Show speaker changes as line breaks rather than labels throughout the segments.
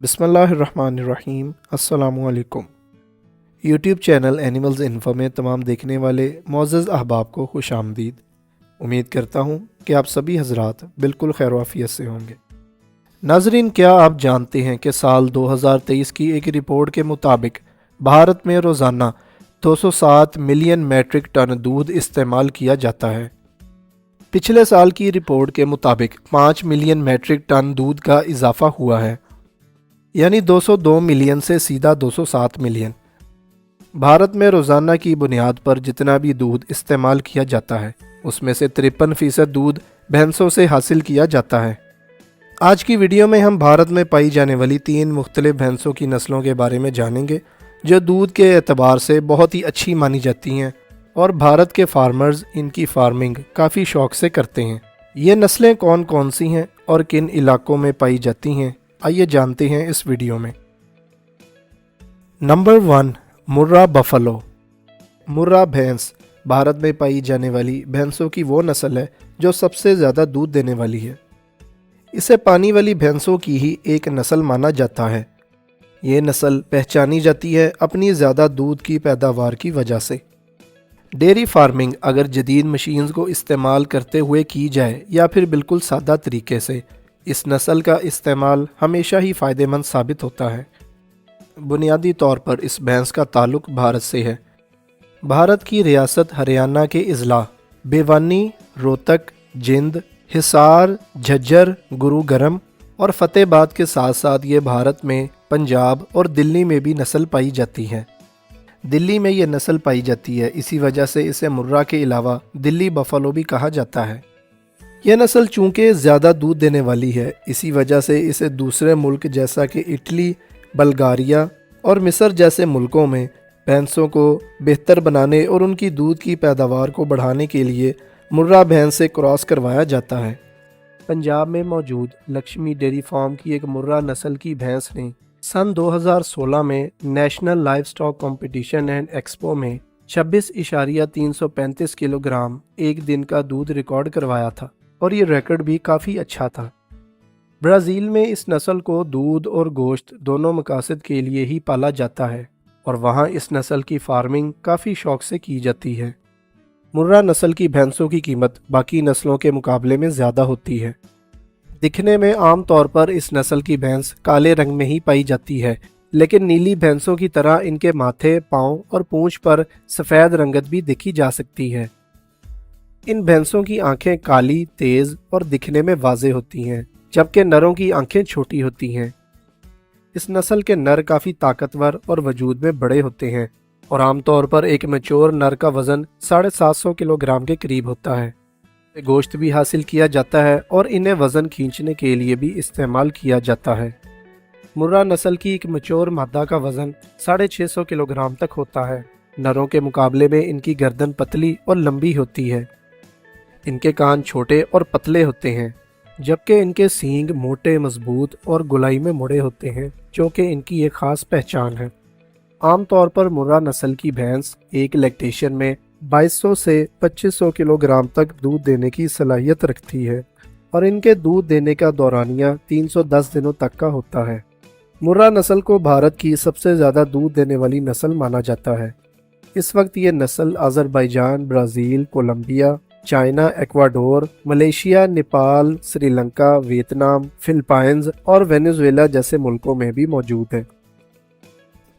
बिस्मिल्लाहिर्रहमानिर्रहीम। अस्सलामुअलैकुम। YouTube channel animals info में तमाम देखने वाले मोअज़्ज़ज़ अहबाब को खुश आमदीद। उम्मीद करता हूँ कि आप सभी हजरात बिल्कुल खैर वाफियत से होंगे। नाजरीन, क्या आप जानते हैं कि साल 2023 की एक रिपोर्ट के मुताबिक भारत में रोज़ाना 207 मिलियन मैट्रिक टन दूध इस्तेमाल किया जाता है। पिछले साल की रिपोर्ट के मुताबिक 5 मिलियन मैट्रिक टन दूध का इजाफा हुआ है, यानी 202 मिलियन से सीधा 207 मिलियन। भारत में रोज़ाना की बुनियाद पर जितना भी दूध इस्तेमाल किया जाता है उसमें से 53% दूध भैंसों से हासिल किया जाता है। आज की वीडियो में हम भारत में पाई जाने वाली 3 मुख्तलिफ भैंसों की नस्लों के बारे में जानेंगे जो दूध के एतबार से बहुत ही अच्छी मानी जाती हैं और भारत के फार्मर्स इनकी फार्मिंग काफ़ी शौक से करते हैं। ये नस्लें कौन कौन सी हैं और किन इलाकों में पाई जाती हैं, आइए जानते हैं इस वीडियो में। नंबर 1, मुर्रा बफलो। मुर्रा भैंस भारत में पाई जाने वाली भैंसों की वो नस्ल है जो सबसे ज़्यादा दूध देने वाली है। इसे पानी वाली भैंसों की ही एक नस्ल माना जाता है। ये नस्ल पहचानी जाती है अपनी ज़्यादा दूध की पैदावार की वजह से। डेयरी फार्मिंग अगर जदीद मशीन्स को इस्तेमाल करते हुए की जाए या फिर बिल्कुल सादा तरीके से, इस नस्ल का इस्तेमाल हमेशा ही फ़ायदेमंद साबित होता है। बुनियादी तौर पर इस भैंस का ताल्लुक़ भारत से है। भारत की रियासत हरियाणा के अजला भिवानी, रोहतक, जिंद, हिसार, झज्जर, गुरुग्राम और फतेहाबाद के साथ साथ ये भारत में पंजाब और दिल्ली में भी नस्ल पाई जाती है। दिल्ली में ये नस्ल पाई जाती है, इसी वजह से इसे मुर्रा के अलावा दिल्ली बफलो भी कहा जाता है। यह नस्ल चूँकि ज़्यादा दूध देने वाली है, इसी वजह से इसे दूसरे मुल्क जैसा कि इटली, बल्गारिया और मिस्र जैसे मुल्कों में भैंसों को बेहतर बनाने और उनकी दूध की पैदावार को बढ़ाने के लिए मुर्रा भैंस से क्रॉस करवाया जाता है। पंजाब में मौजूद लक्ष्मी डेयरी फार्म की एक मुर्रा नस्ल की भैंस ने सन 2016 में national live stock competition and expo में 26.335 किलोग्राम एक दिन का दूध रिकॉर्ड करवाया था और ये रिकॉर्ड भी काफ़ी अच्छा था। ब्राज़ील में इस नस्ल को दूध और गोश्त दोनों मकासद के लिए ही पाला जाता है और वहाँ इस नस्ल की फार्मिंग काफ़ी शौक से की जाती है। मुर्रा नस्ल की भैंसों की कीमत बाकी नस्लों के मुकाबले में ज़्यादा होती है। दिखने में आम तौर पर इस नस्ल की भैंस काले रंग में ही पाई जाती है, लेकिन नीली भैंसों की तरह इनके माथे, पाँव और पूंछ पर सफ़ेद रंगत भी देखी जा सकती है। इन भैंसों की आंखें काली, तेज़ और दिखने में वाज़ेह होती हैं, जबकि नरों की आंखें छोटी होती हैं। इस नस्ल के नर काफ़ी ताकतवर और वजूद में बड़े होते हैं और आमतौर पर एक मैच्योर नर का वज़न 750 किलोग्राम के करीब होता है। गोश्त भी हासिल किया जाता है और इन्हें वज़न खींचने के लिए भी इस्तेमाल किया जाता है। मुर्रा नस्ल की एक मैच्योर मादा का वज़न 650 किलोग्राम तक होता है। नरों के मुकाबले में इनकी गर्दन पतली और लंबी होती है। इनके कान छोटे और पतले होते हैं, जबकि इनके सींग मोटे, मजबूत और गोलाई में मुड़े होते हैं, जो कि इनकी एक ख़ास पहचान है। आमतौर पर मुर्रा नस्ल की भैंस एक लैक्टेशन में 2200 से 2500 किलोग्राम तक दूध देने की सलाहियत रखती है और इनके दूध देने का दौरानिया 310 दिनों तक का होता है। मुर्रा नस्ल को भारत की सबसे ज़्यादा दूध देने वाली नस्ल माना जाता है। इस वक्त ये नस्ल Azerbaijan, Brazil, Colombia, China, Ecuador, Malaysia, Nepal, Sri Lanka, Vietnam, Philippines और वेनेजुएला जैसे मुल्कों में भी मौजूद है।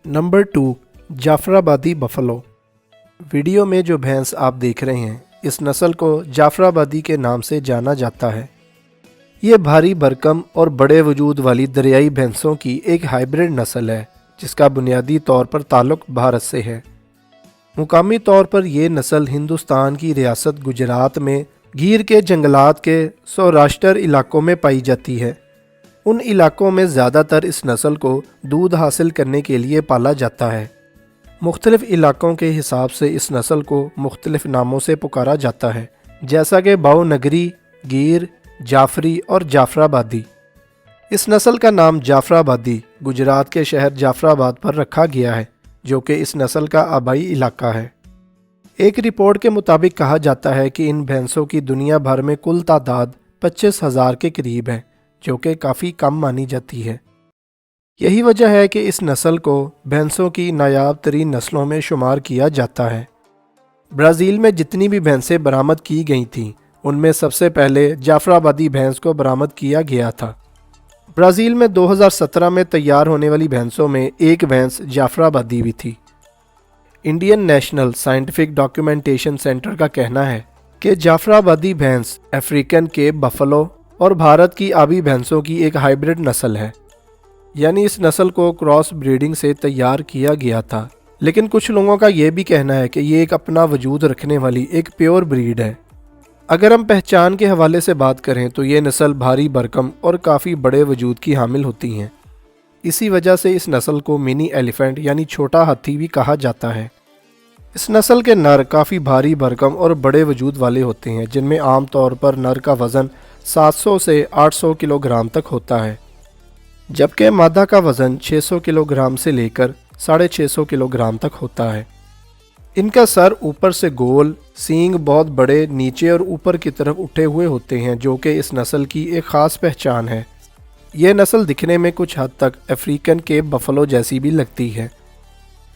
Number 2, Jafarabadi buffalo. वीडियो में जो भैंस आप देख रहे हैं, इस नस्ल को जाफराबादी के नाम से जाना जाता है। ये भारी भरकम और बड़े वजूद वाली दरियाई भैंसों की एक हाइब्रिड नस्ल है जिसका बुनियादी तौर पर ताल्लुक़ भारत से है। मुकामी तौर पर यह नस्ल हिंदुस्तान की रियासत गुजरात में गीर के जंगलात के सौराष्ट्र इलाकों में पाई जाती है। उन इलाकों में ज़्यादातर इस नस्ल को दूध हासिल करने के लिए पाला जाता है। मुख्तलिफ इलाकों के हिसाब से इस नस्ल को मुख्तलिफ नामों से पुकारा जाता है, जैसा कि भावनगरी, गीर, जाफरी और जाफराबादी। इस नस्ल का नाम जाफराबादी गुजरात के शहर जाफराबाद पर रखा गया है, जो कि इस नस्ल का आबाई इलाका है। एक रिपोर्ट के मुताबिक कहा जाता है कि इन भैंसों की दुनिया भर में कुल तादाद 25,000 के करीब है, जो कि काफ़ी कम मानी जाती है। यही वजह है कि इस नस्ल को भैंसों की नायाब तरीन नस्लों में शुमार किया जाता है। ब्राज़ील में जितनी भी भैंसें बरामद की गई थीं उनमें सबसे पहले जाफराबादी भैंस को बरामद किया गया था। ब्राज़ील में 2017 में तैयार होने वाली भैंसों में एक भैंस जाफराबादी भी थी। Indian national scientific documentation centre का कहना है कि जाफराबादी भैंस अफ्रीकन केप बफलो और भारत की आबी भैंसों की एक हाइब्रिड नस्ल है, यानी इस नस्ल को क्रॉस ब्रीडिंग से तैयार किया गया था। लेकिन कुछ लोगों का यह भी कहना है कि ये एक अपना वजूद रखने वाली एक प्योर ब्रीड है। अगर हम पहचान के हवाले से बात करें तो ये नस्ल भारी भरकम और काफ़ी बड़े वजूद की हामिल होती हैं। इसी वजह से इस नस्ल को मिनी एलिफेंट यानी छोटा हाथी भी कहा जाता है। इस नस्ल के नर काफ़ी भारी भरकम और बड़े वजूद वाले होते हैं, जिनमें आम तौर पर नर का वज़न 700 से 800 किलोग्राम तक होता है, जबकि मादा का वज़न 600 किलोग्राम से लेकर 650 किलोग्राम तक होता है। इनका सर ऊपर से गोल, सींग बहुत बड़े नीचे और ऊपर की तरफ उठे हुए होते हैं, जो कि इस नस्ल की एक ख़ास पहचान है। यह नस्ल दिखने में कुछ हद तक अफ्रीकन केप बफलो जैसी भी लगती है।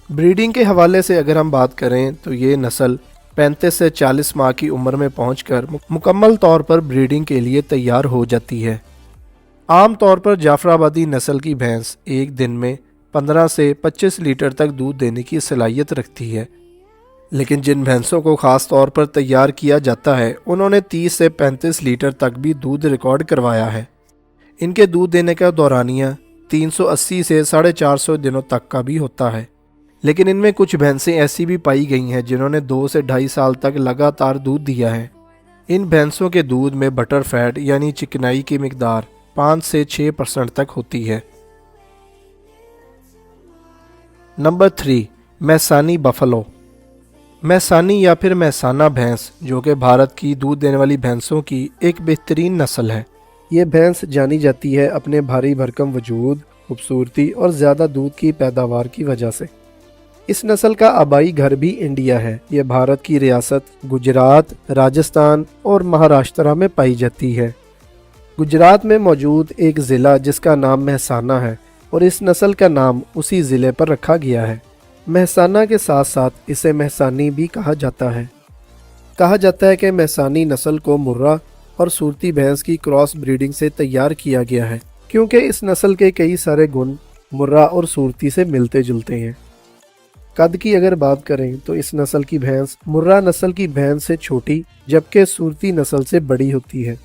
ब्रीडिंग के हवाले से अगर हम बात करें तो ये नस्ल 35 से 40 माह की उम्र में पहुंचकर मुकम्मल तौर पर ब्रीडिंग के लिए तैयार हो जाती है। आम तौर पर जाफराबादी नस्ल की भैंस एक दिन में 15 से 25 लीटर तक दूध देने की सलाहियत रखती है, लेकिन जिन भैंसों को ख़ास तौर पर तैयार किया जाता है उन्होंने 30 से 35 लीटर तक भी दूध रिकॉर्ड करवाया है। इनके दूध देने का दौरानिया 380 से 450 दिनों तक का भी होता है। लेकिन इनमें कुछ भैंसें ऐसी भी पाई गई हैं जिन्होंने 2 से ढाई साल तक लगातार दूध दिया है। इन भैंसों के दूध में बटर फैट यानी चिकनाई की मिकदार 5 से 6% तक होती है। Number 3, मैसानी buffalo. मैसानी या फिर मैसाना भैंस, जो कि भारत की दूध देने वाली भैंसों की एक बेहतरीन नस्ल है। ये भैंस जानी जाती है अपने भारी भरकम वजूद, खूबसूरती और ज़्यादा दूध की पैदावार की वजह से। इस नस्ल का आबाई घर भी इंडिया है। ये भारत की रियासत गुजरात, राजस्थान और महाराष्ट्र में पाई जाती है। गुजरात में मौजूद एक ज़िला जिसका नाम महसाना है और इस नस्ल का नाम उसी ज़िले पर रखा गया है। महसाना के साथ साथ इसे महसानी भी कहा जाता है। कहा जाता है कि महसानी नस्ल को मुर्रा और सूरती भैंस की क्रॉस ब्रीडिंग से तैयार किया गया है, क्योंकि इस नस्ल के कई सारे गुण मुर्रा और सूरती से मिलते जुलते हैं। कद की अगर बात करें तो इस नस्ल की भैंस मुर्रा नस्ल की भैंस से छोटी जबकि सूरती नस्ल से बड़ी होती है।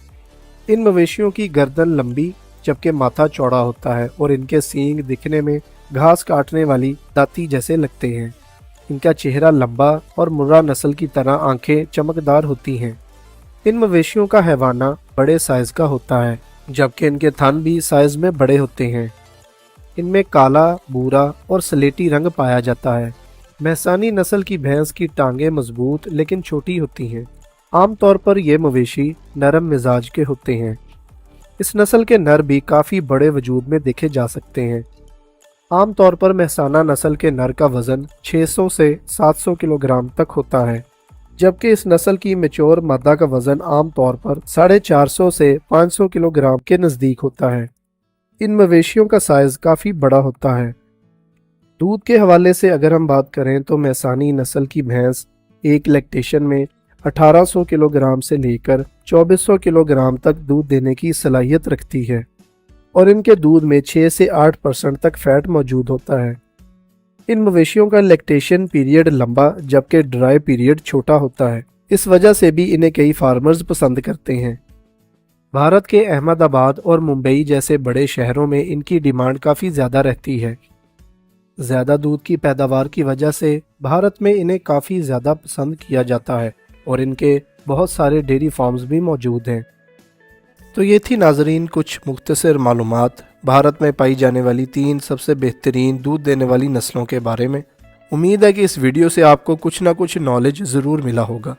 इन मवेशियों की गर्दन लंबी जबकि माथा चौड़ा होता है और इनके सींग दिखने में घास काटने वाली दाती जैसे लगते हैं। इनका चेहरा लंबा और मुर्रा नस्ल की तरह आंखें चमकदार होती हैं। इन मवेशियों का हैवाना बड़े साइज का होता है, जबकि इनके थन भी साइज में बड़े होते हैं। इनमें काला, भूरा और स्लेटी रंग पाया जाता है। मैसानी नस्ल की भैंस की टांगें मजबूत लेकिन छोटी होती हैं। आमतौर पर ये मवेशी नरम मिजाज के होते हैं। इस नस्ल के नर भी काफ़ी बड़े वजूद में देखे जा सकते हैं। आमतौर पर मैसाना नस्ल के नर का वज़न 600 से 700 किलोग्राम तक होता है, जबकि इस नस्ल की मैच्योर मादा का वज़न आमतौर पर 450 से 500 किलोग्राम के नज़दीक होता है। इन मवेशियों का साइज़ काफ़ी बड़ा होता है। दूध के हवाले से अगर हम बात करें तो मैसानी नस्ल की भैंस एक लैक्टेशन में 1800 किलोग्राम से लेकर 2400 किलोग्राम तक दूध देने की सलाहियत रखती है और इनके दूध में 6 से 8% तक फैट मौजूद होता है। इन मवेशियों का लैक्टेशन पीरियड लंबा जबकि ड्राई पीरियड छोटा होता है। इस वजह से भी इन्हें कई फार्मर्स पसंद करते हैं। भारत के अहमदाबाद और मुंबई जैसे बड़े शहरों में इनकी डिमांड काफ़ी ज़्यादा रहती है। ज़्यादा दूध की पैदावार की वजह से भारत में इन्हें काफ़ी ज़्यादा पसंद किया जाता है और इनके बहुत सारे डेयरी फार्म्स भी मौजूद हैं। तो ये थी नाजरीन कुछ मुख्तसर मालूमात भारत में पाई जाने वाली 3 सबसे बेहतरीन दूध देने वाली नस्लों के बारे में। उम्मीद है कि इस वीडियो से आपको कुछ ना कुछ नॉलेज ज़रूर मिला होगा।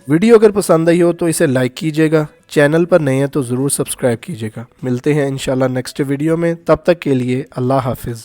वीडियो अगर पसंद आई हो तो इसे लाइक कीजिएगा, चैनल पर नए हैं तो ज़रूर सब्सक्राइब कीजिएगा। मिलते हैं इंशाल्लाह नेक्स्ट वीडियो में, तब तक के लिए अल्लाह हाफिज़।